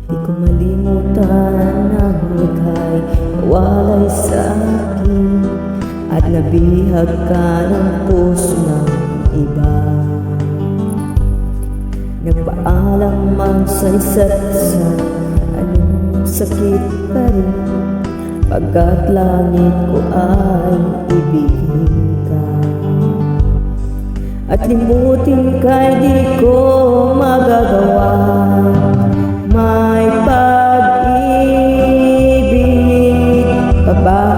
Di ko malimutan ang ika'y walay sa akin at nabihag ka ng puso ng iba. Nagpaalam man sa isa't isa, anong sakit pa rin, pagkat langit ko ay ibigin ka. At limutin ka'y di ko magagawa. May pag-ibig pa ba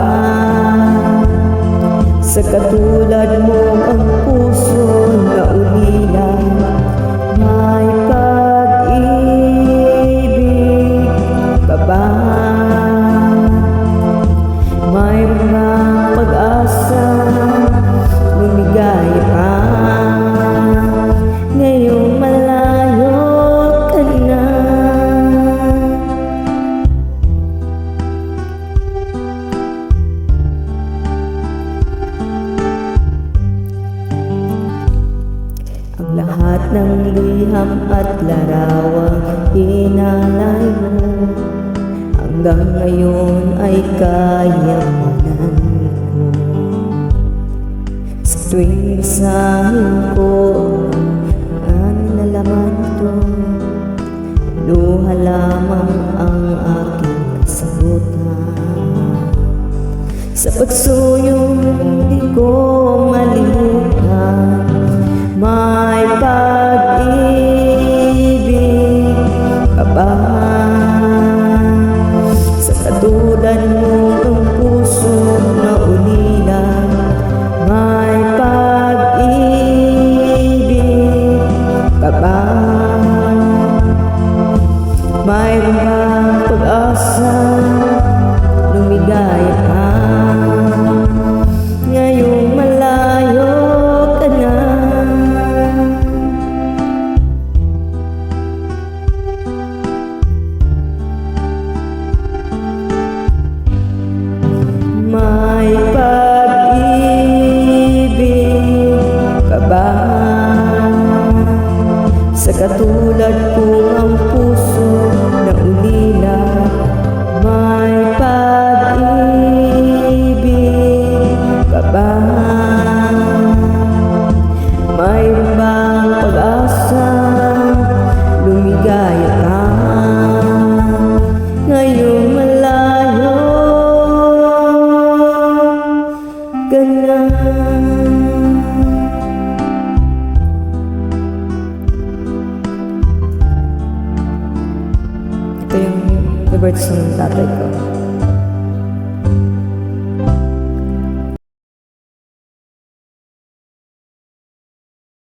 sa katulad mo ang puso na ulila? May pag-ibig pa ba? Mayroon bang pag-asa lumigay pa? Ngayong malayo ka na. Ang lahat ng liham at larawang inalay mo hanggang ngayon ay kayamanan ko. Sa tuwing isahin ko ang nalaman to, luha lamang ang aking kasagutan. Sa pagsuyong di ko malimutan, may pag-ibig ka ba? Sa katulad mo ang puso na ulila, may pag-ibig ka ba? Mayroon bang pag-asa lumigay pa? Ngayong malayo ka na. May pag-ibig ka ba? Sa katulad ko ang puso na ulila, may pag-ibig ka ba? Mayroon bang pag-asa lumigaya ka? Ngayong malayo ka na. Ito yung favorite song ng tatay ko.